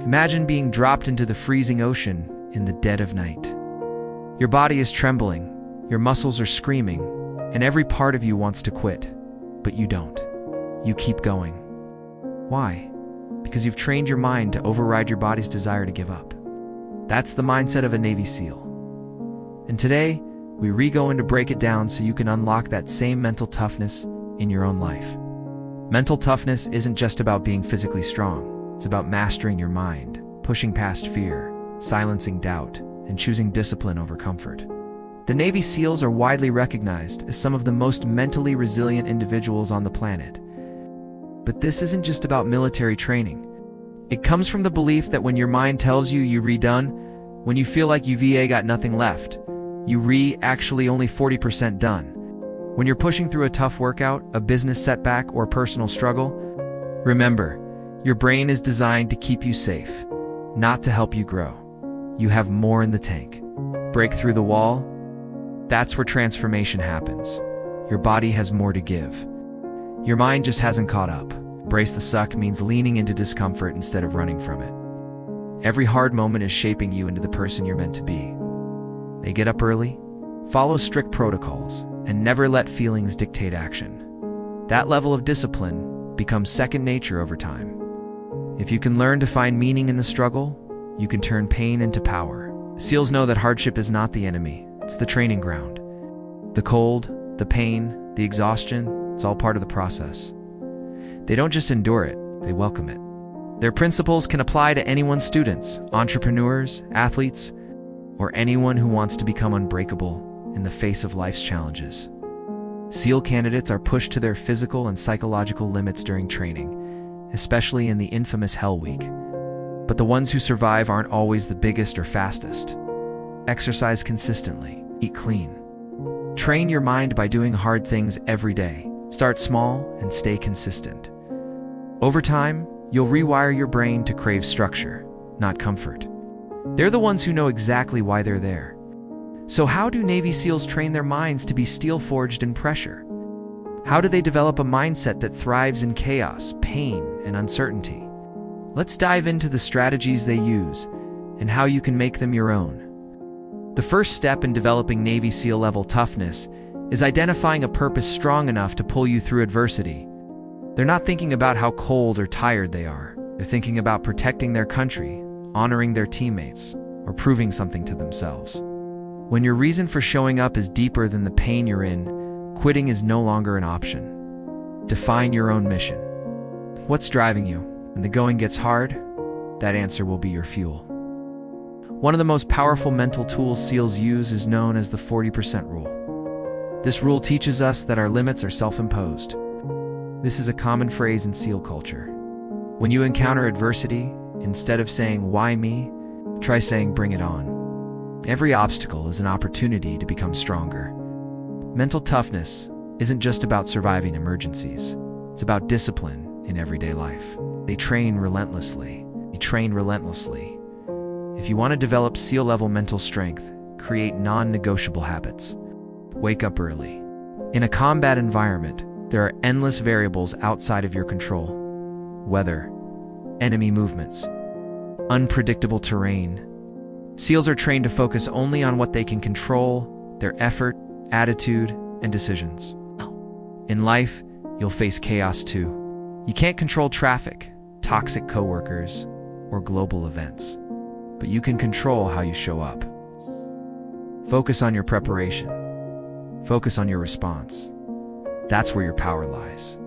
Imagine being dropped into the freezing ocean in the dead of night. Your body is trembling, your muscles are screaming, and every part of you wants to quit. But you don't. You keep going. Why? Because you've trained your mind to override your body's desire to give up. That's the mindset of a Navy SEAL. And today, we're going to break it down so you can unlock that same mental toughness in your own life. Mental toughness isn't just about being physically strong. It's about mastering your mind, pushing past fear, silencing doubt, and choosing discipline over comfort. The Navy SEALs are widely recognized as some of the most mentally resilient individuals on the planet. But this isn't just about military training. It comes from the belief that when your mind tells you you're redone, when you feel like you got nothing left, actually only 40% done. When you're pushing through a tough workout, a business setback, or personal struggle, remember, your brain is designed to keep you safe, not to help you grow. You have more in the tank. Break through the wall. That's where transformation happens. Your body has more to give. Your mind just hasn't caught up. Brace the suck means leaning into discomfort instead of running from it. Every hard moment is shaping you into the person you're meant to be. They get up early, follow strict protocols, and never let feelings dictate action. That level of discipline becomes second nature over time. If you can learn to find meaning in the struggle, you can turn pain into power. SEALs know that hardship is not the enemy, it's the training ground. The cold, the pain, the exhaustion, it's all part of the process. They don't just endure it, they welcome it. Their principles can apply to anyone's students, entrepreneurs, athletes, or anyone who wants to become unbreakable in the face of life's challenges. SEAL candidates are pushed to their physical and psychological limits during training, especially in the infamous Hell Week. But the ones who survive aren't always the biggest or fastest. Exercise consistently, eat clean. Train your mind by doing hard things every day. Start small and stay consistent. Over time, you'll rewire your brain to crave structure, not comfort. They're the ones who know exactly why they're there. So how do Navy SEALs train their minds to be steel-forged in pressure? How do they develop a mindset that thrives in chaos, pain, and uncertainty? Let's dive into the strategies they use and how you can make them your own. The first step in developing Navy SEAL level toughness is identifying a purpose strong enough to pull you through adversity. They're not thinking about how cold or tired they are. They're thinking about protecting their country, honoring their teammates, or proving something to themselves. When your reason for showing up is deeper than the pain you're in, quitting is no longer an option. Define your own mission. What's driving you? When the going gets hard, that answer will be your fuel. One of the most powerful mental tools SEALs use is known as the 40% rule. This rule teaches us that our limits are self-imposed. This is a common phrase in SEAL culture. When you encounter adversity, instead of saying, "Why me?" try saying, "Bring it on." Every obstacle is an opportunity to become stronger. Mental toughness isn't just about surviving emergencies. It's about discipline in everyday life. They train relentlessly. If you want to develop SEAL-level mental strength, create non-negotiable habits. Wake up early. In a combat environment, there are endless variables outside of your control. Weather, enemy movements, unpredictable terrain. SEALs are trained to focus only on what they can control, their effort, attitude, and decisions. In life, you'll face chaos too. You can't control traffic, toxic coworkers, or global events. But you can control how you show up. Focus on your preparation. Focus on your response. That's where your power lies.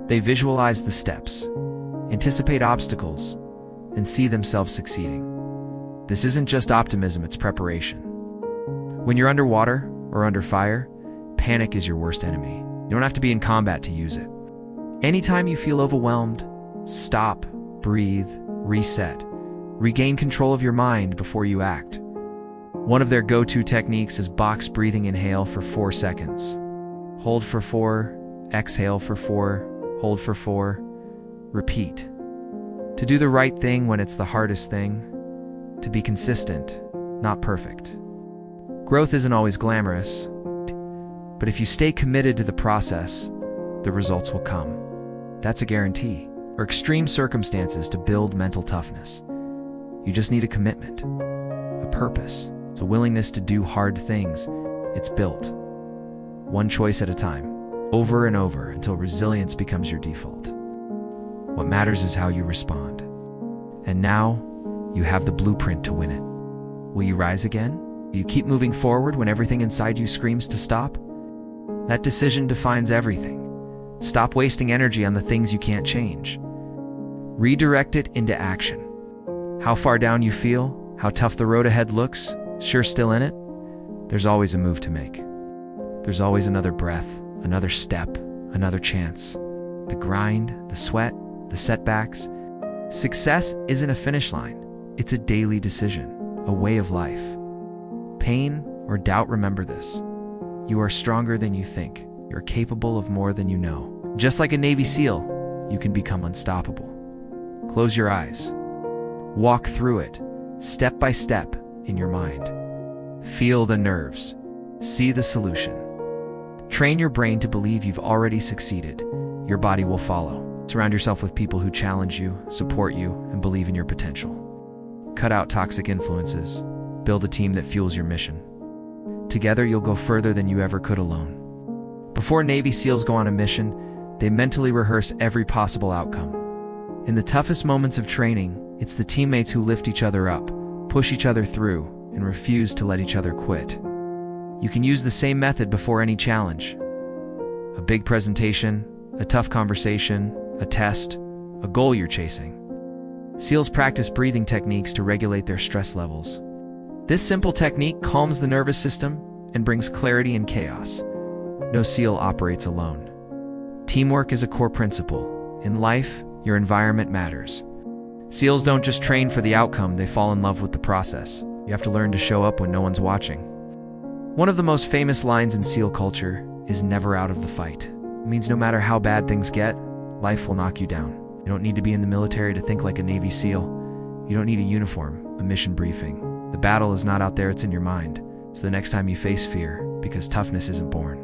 They visualize the steps, anticipate obstacles, and see themselves succeeding. This isn't just optimism, it's preparation. When you're underwater or under fire, panic is your worst enemy. You don't have to be in combat to use it. Anytime you feel overwhelmed, stop, breathe, reset. Regain control of your mind before you act. One of their go-to techniques is box breathing. Inhale for 4 seconds. Hold for 4, exhale for 4, hold for 4. Repeat. To do the right thing when it's the hardest thing. To be consistent, not perfect. Growth isn't always glamorous, but if you stay committed to the process, the results will come. That's a guarantee. or extreme circumstances to build mental toughness. You just need a commitment, a purpose, a willingness to do hard things. It's built, one choice at a time, over and over, until resilience becomes your default. What matters is how you respond. And now, you have the blueprint to win it. Will you rise again? Will you keep moving forward when everything inside you screams to stop? That decision defines everything. Stop wasting energy on the things you can't change. Redirect it into action. How far down you feel, how tough the road ahead looks, sure still in it? There's always a move to make. There's always another breath, another step, another chance. The grind, the sweat, the setbacks. Success isn't a finish line. It's a daily decision, a way of life. Pain or doubt, remember this. You are stronger than you think. You're capable of more than you know. Just like a Navy SEAL, you can become unstoppable. Close your eyes. Walk through it, step by step, in your mind. Feel the nerves. See the solution. Train your brain to believe you've already succeeded. Your body will follow. Surround yourself with people who challenge you, support you, and believe in your potential. Cut out toxic influences. Build a team that fuels your mission. Together, you'll go further than you ever could alone. Before Navy SEALs go on a mission, they mentally rehearse every possible outcome. In the toughest moments of training, it's the teammates who lift each other up, push each other through, and refuse to let each other quit. You can use the same method before any challenge. A big presentation, a tough conversation, a test, a goal you're chasing. SEALs practice breathing techniques to regulate their stress levels. This simple technique calms the nervous system and brings clarity in chaos. No SEAL operates alone. Teamwork is a core principle. In life, your environment matters. SEALs don't just train for the outcome, they fall in love with the process. You have to learn to show up when no one's watching. One of the most famous lines in SEAL culture is never out of the fight. It means no matter how bad things get, life will knock you down. You don't need to be in the military to think like a Navy SEAL. You don't need a uniform, a mission briefing. The battle is not out there, it's in your mind. So the next time you face fear, because toughness isn't born,